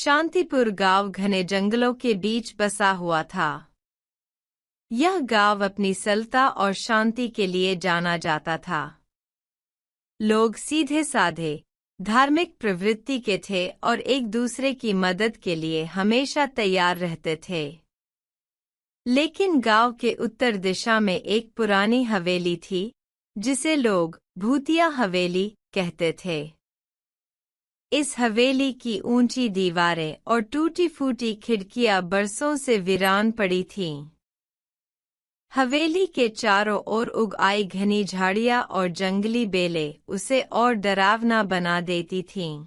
शांतिपुर गांव घने जंगलों के बीच बसा हुआ था। यह गांव अपनी सरलता और शांति के लिए जाना जाता था। लोग सीधे साधे, धार्मिक प्रवृत्ति के थे और एक दूसरे की मदद के लिए हमेशा तैयार रहते थे। लेकिन गांव के उत्तर दिशा में एक पुरानी हवेली थी, जिसे लोग भूतिया हवेली कहते थे। इस हवेली की ऊंची दीवारें और टूटी-फूटी खिड़कियां बरसों से वीरान पड़ी थीं। हवेली के चारों ओर उग आई घनी झाड़ियां और जंगली बेलें उसे और डरावना बना देती थीं।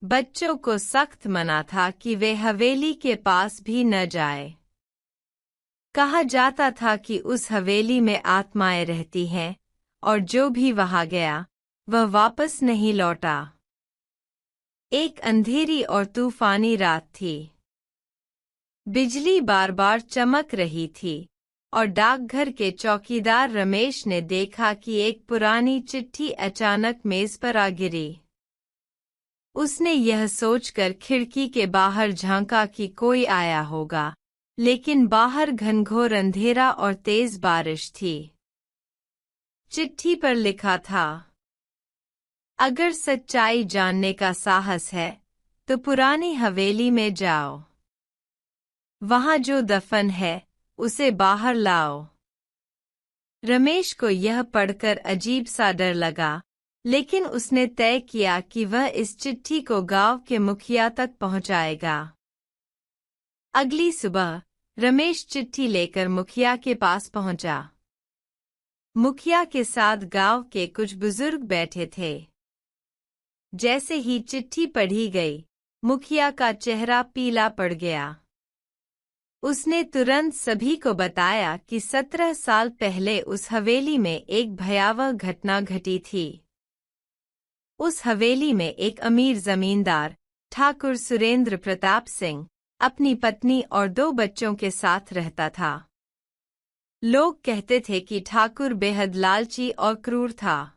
बच्चों को सख्त मना था कि वे हवेली के पास भी न जाएं। कहा जाता था कि उस हवेली में आत्माएं रहती हैं और जो भी वहां गया वह वापस नहीं लौटा। एक अंधेरी और तूफानी रात थी। बिजली बार-बार चमक रही थी और डाकघर के चौकीदार रमेश ने देखा कि एक पुरानी चिट्ठी अचानक मेज पर आ गिरी। उसने यह सोचकर खिड़की के बाहर झांका कि कोई आया होगा, लेकिन बाहर घनघोर अंधेरा और तेज बारिश थी। चिट्ठी पर लिखा था, अगर सच्चाई जानने का साहस है तो पुरानी हवेली में जाओ। वहां जो दफन है उसे बाहर लाओ। रमेश को यह पढ़कर अजीब सा डर लगा, लेकिन उसने तय किया कि वह इस चिट्ठी को गांव के मुखिया तक पहुंचाएगा। अगली सुबह रमेश चिट्ठी लेकर मुखिया के पास पहुंचा। मुखिया के साथ गांव के कुछ बुजुर्ग बैठे थे। जैसे ही चिट्ठी पढ़ी गई, मुखिया का चेहरा पीला पड़ गया। उसने तुरंत सभी को बताया कि 17 साल पहले उस हवेली में एक भयावह घटना घटी थी। उस हवेली में एक अमीर जमींदार ठाकुर सुरेंद्र प्रताप सिंह अपनी पत्नी और 2 बच्चों के साथ रहता था। लोग कहते थे कि ठाकुर बेहद लालची और क्रूर था।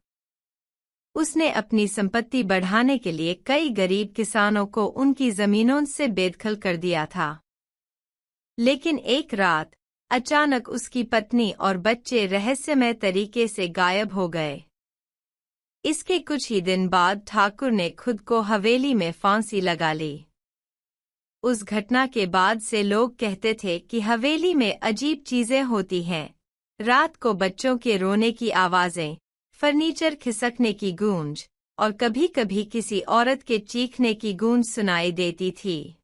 उसने अपनी संपत्ति बढ़ाने के लिए कई गरीब किसानों को उनकी जमीनों से बेदखल कर दिया था। लेकिन एक रात अचानक उसकी पत्नी और बच्चे रहस्यमय तरीके से गायब हो गए। इसके कुछ ही दिन बाद ठाकुर ने खुद को हवेली में फांसी लगा ली। उस घटना के बाद से लोग कहते थे कि हवेली में अजीब चीजें होती हैं। रात को बच्चों के रोने की आवाजें, फर्नीचर खिसकने की गूंज और कभी-कभी किसी औरत के चीखने की गूंज सुनाई देती थी।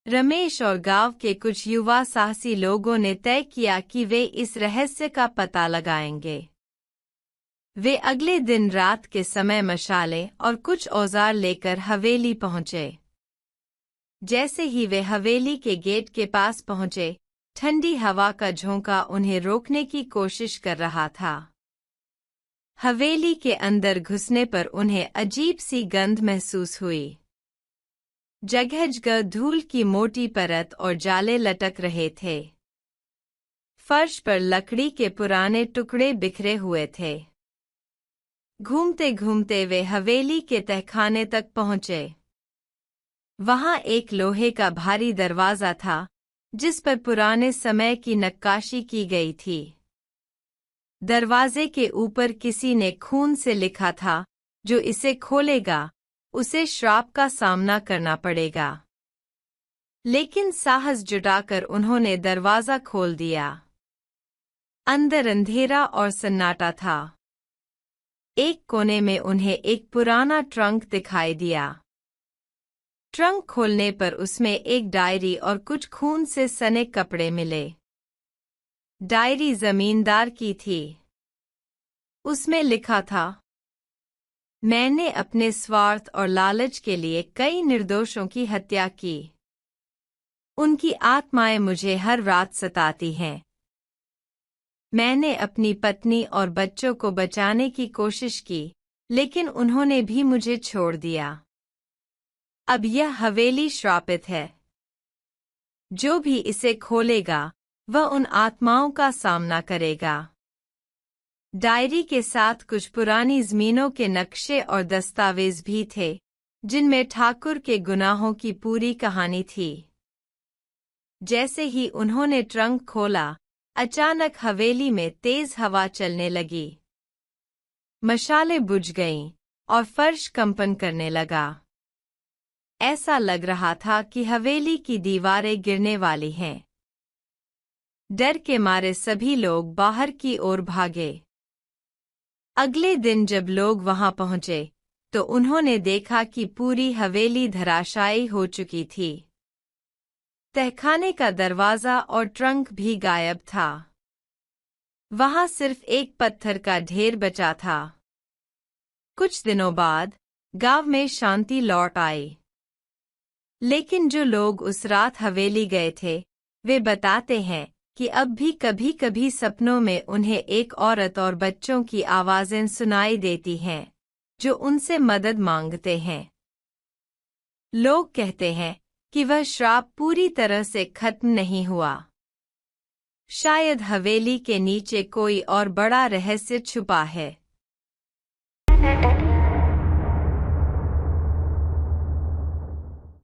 रमेश और गांव के कुछ युवा साहसी लोगों ने तय किया कि वे इस रहस्य का पता लगाएंगे। वे अगले दिन रात के समय मशालें और कुछ औजार लेकर हवेली पहुंचे। जैसे ही वे हवेली के गेट के पास पहुंचे, ठंडी हवा का झोंका उन्हें रोकने की कोशिश कर रहा था। हवेली के अंदर घुसने पर उन्हें अजीब सी गंध महसूस हुई। जगह-जगह धूल की मोटी परत और जाले लटक रहे थे। फर्श पर लकड़ी के पुराने टुकड़े बिखरे हुए थे। घूमते घूमते वे हवेली के तहखाने तक पहुंचे। वहां एक लोहे का भारी दरवाजा था, जिस पर पुराने समय की नक्काशी की गई थी। दरवाजे के ऊपर किसी ने खून से लिखा था, जो इसे खोलेगा उसे श्राप का सामना करना पड़ेगा। लेकिन साहस जुटाकर उन्होंने दरवाजा खोल दिया। अंदर अंधेरा और सन्नाटा था। एक कोने में उन्हें एक पुराना ट्रंक दिखाई दिया। ट्रंक खोलने पर उसमें एक डायरी और कुछ खून से सने कपड़े मिले। डायरी जमींदार की थी। उसमें लिखा था, मैंने अपने स्वार्थ और लालच के लिए कई निर्दोषों की हत्या की। उनकी आत्माएं मुझे हर रात सताती हैं। मैंने अपनी पत्नी और बच्चों को बचाने की कोशिश की, लेकिन उन्होंने भी मुझे छोड़ दिया। अब यह हवेली श्रापित है। जो भी इसे खोलेगा वह उन आत्माओं का सामना करेगा। डायरी के साथ कुछ पुरानी जमीनों के नक्शे और दस्तावेज भी थे, जिनमें ठाकुर के गुनाहों की पूरी कहानी थी। जैसे ही उन्होंने ट्रंक खोला, अचानक हवेली में तेज हवा चलने लगी। मशालें बुझ गईं और फर्श कंपन करने लगा। ऐसा लग रहा था कि हवेली की दीवारें गिरने वाली हैं। डर के मारे सभी लोग बाहर की ओर भागे। अगले दिन जब लोग वहां पहुंचे, तो उन्होंने देखा कि पूरी हवेली धराशायी हो चुकी थी। तहखाने का दरवाजा और ट्रंक भी गायब था। वहां सिर्फ एक पत्थर का ढेर बचा था। कुछ दिनों बाद गांव में शांति लौट आई। लेकिन जो लोग उस रात हवेली गए थे, वे बताते हैं कि अब भी कभी कभी सपनों में उन्हें एक औरत और बच्चों की आवाजें सुनाई देती हैं, जो उनसे मदद मांगते हैं। लोग कहते हैं कि वह श्राप पूरी तरह से खत्म नहीं हुआ। शायद हवेली के नीचे कोई और बड़ा रहस्य छुपा है।